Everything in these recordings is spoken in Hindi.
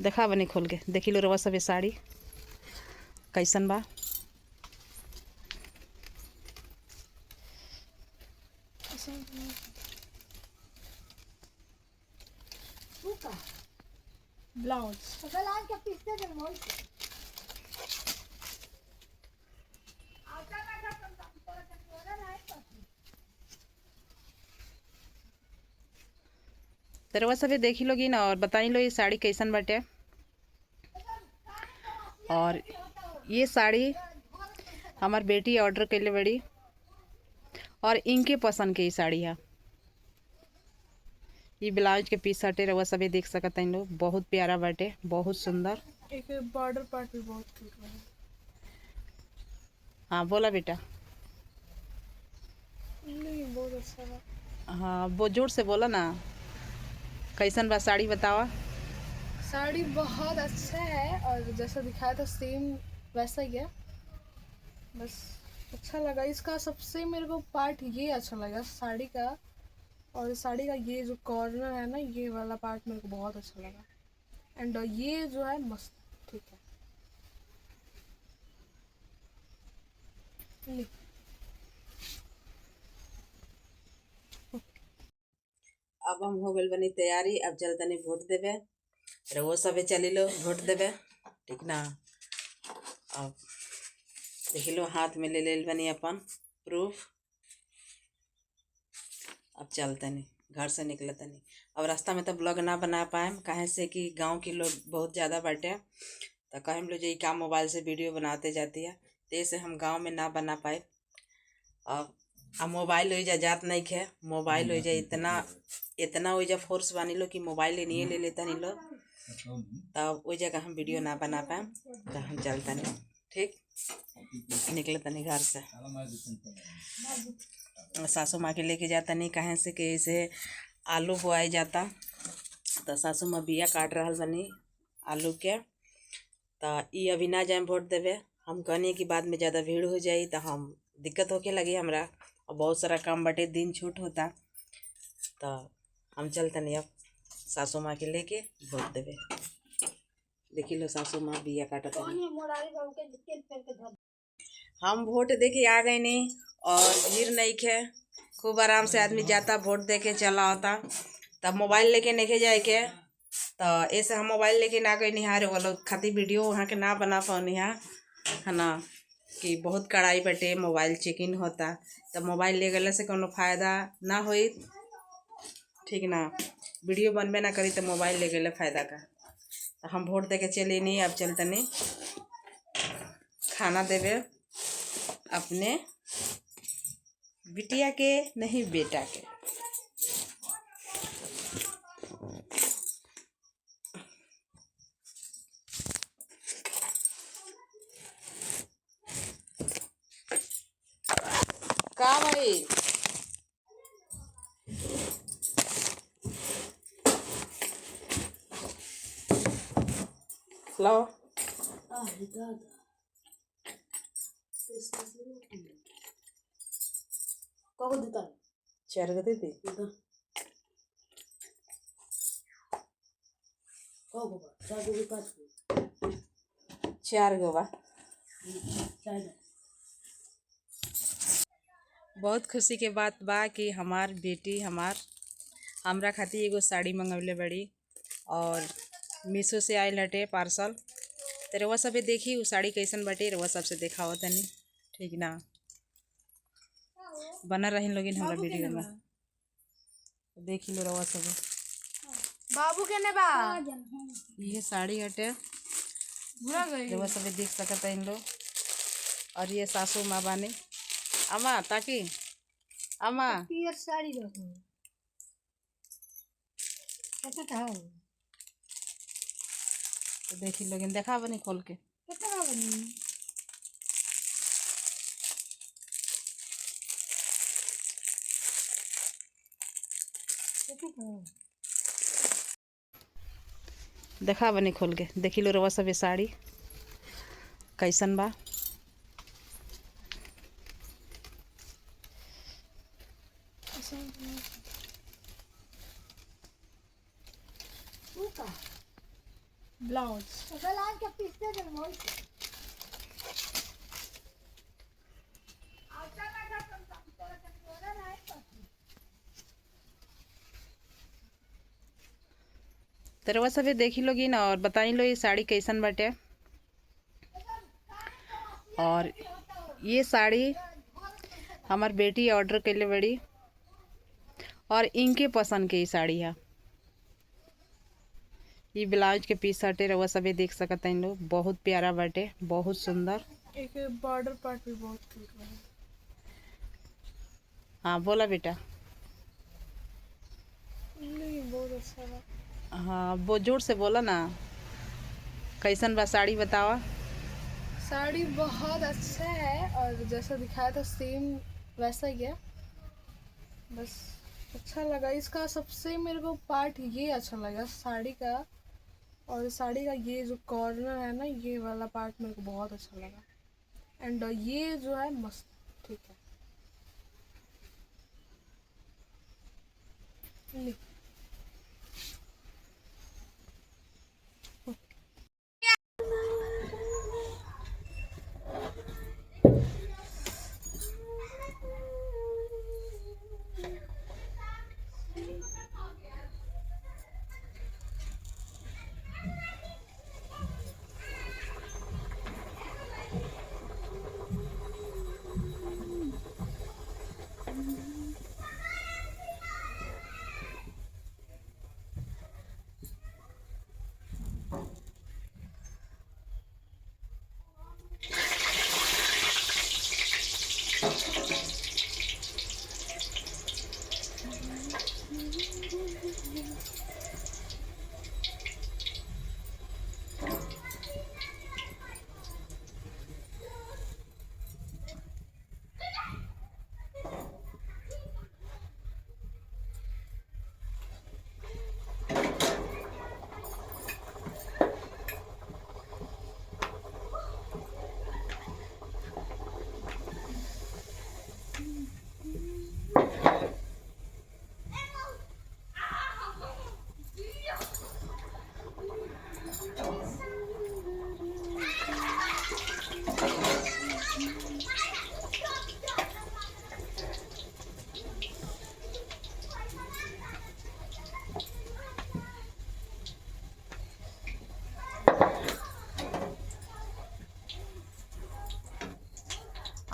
देखा बनी खोल के देखी लो रवा सब साड़ी कैसन बा। ब्लाउज तो रवा सब देखी लोगी ना और बताई लो ये साड़ी कैसन बाटे। और ये साड़ी हमार बेटी ऑर्डर कैले बड़ी और इनके पसंद के ये साड़ी है। ये ब्लाउज के पीस हटे रवा सभी देख सकते हैं लोग, बहुत प्यारा बाटे, बहुत सुंदर। एक बॉर्डर पार्ट भी बहुत क्यूट है। हाँ बोला बेटा। नहीं बहुत अच्छा है। हाँ वो जोर से बोला ना, कैसन बा साड़ी बतावा। साड़ी बहुत अच्छा है और जैसा दिखाया था सेम वैसा ही है, बस अच्छा लगा। इसका सबसे मेरे को पार्ट ये अच्छा लगा साड़ी का, और साड़ी का ये जो कॉर्नर है ना, ये वाला पार्ट मेरे को बहुत अच्छा लगा। एंड ये जो है मस्त ठीक है। अब हम हो गए बनी तैयारी, अब चल तनी वोट देवे। रवो सबे चली लो वोट देवे, ठीक ना। अब देख लो हाथ में ले बनी अपन प्रूफ। अब चल तनी घर से निकल तनी। अब रास्ता में तो ब्लॉग ना बना पाए काहे से कि गांव के लोग बहुत ज़्यादा बैठे, तो कहे हम लोग जो काम मोबाइल से वीडियो बनाते जाती है, तो से हम गांव में ना बना पाए। अब मोबाइल हो जा जात नहीं खे, मोबाइल हो जा इतना इतना हो जा फोर्स बानी लो कि मोबाइल नहीं ले लेता नहीं लो, तब वो जगह हम वीडियो ना बना पाए। तो हम चलता नहीं, ठीक निकले तनी घर से। सासू माँ के लेके जाता नहीं कहे से कि इसे आलू बोआई जाता, तो सासू माँ बिया काट रहा बनी आलू के। तो ये अभी ना जाए वोट देवे, हम कहनी कि बाद में ज़्यादा भीड़ हो जाई तो हम दिक्कत होके लगी हमरा, और बहुत सारा काम बटे दिन छूट होता। तो हम चलते नहीं अब सासू माँ के लेके वोट देवे। देखी लो सासू माँ बिया काटत। हम वोट दे के आ गए नहीं और भीड़ नहीं खे, खूब आराम से आदमी जाता वोट दे के चला होता। तब मोबाइल लेके नहीं जाए के, तो ऐसे हम मोबाइल लेके ना गए निहारे वो लोग खाती वीडियो वहाँ के ना बना पानी है ना, कि बहुत कड़ाई बटे मोबाइल चेकिंग होता। तब मोबाइल ले गले से कोनो फायदा ना होई, ठीक ना। वीडियो बनबे ना करी तो मोबाइल ले गले फायदा का। तो हम वोट दे के चले नहीं, अब चलते नहीं खाना देवे अपने बिटिया के, नहीं बेटा के। का भाई लो चार गो दे चार गो बा। बहुत खुशी के बात बा कि हमार बेटी हमरा खातिर एगो साड़ी मंगवले बड़ी और मीशो से आयल हटे पार्सल। तो रउआ सबे देखी वो साड़ी कैसन बाटे, रउआ सबसे देखाओ तनी, ठीक ना। बना रही लोगिन हमरा वीडियो में, देखी लो रउआ सबे। बाबू के ने बा ये साड़ी हटे, रउआ सबे देख सकता इन लोग। और ये सासू माँ बानी, अम्मा ताकि अम्मा साड़ी रखो तो देखी लोगिन देखा बनी खोल के। देखा बनी खोल के देखी लो रवा सब साड़ी कैसन बा। ब्लाउज। तो रउआ सभे देखी लोगी ना और बताई लो ये साड़ी कैसन बाटे। और ये साड़ी हमार बेटी ऑर्डर कैले बड़ी और इनके पसंद के ये साड़ी है। ये ब्लाउज के पीस हटे, रउआ सभे देख सकत हैं लोग, बहुत प्यारा बाटे, बहुत सुंदर। एक बॉर्डर पार्ट भी बहुत क्यूट है। हाँ बोला बेटा। नहीं, बहुत अच्छा है। हाँ वो जोर से बोला ना, कैसन बा साड़ी बतावा। साड़ी बहुत अच्छा है और जैसा दिखाया था सेम वैसा ही है। बस अच्छा लगा। इसका सबसे मेरे को पार्ट ये अच्छा लगा साड़ी का, और साड़ी का ये जो कॉर्नर है ना, ये वाला पार्ट मेरे को बहुत अच्छा लगा। एंड ये जो है मस्त, ठीक है। ले।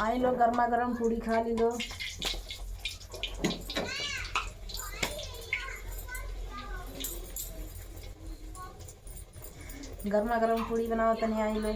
आई लो गर्मा गर्म पूड़ी खा ली लो। गर्मा गर्म पूड़ी बनाओ तनी, आई लो।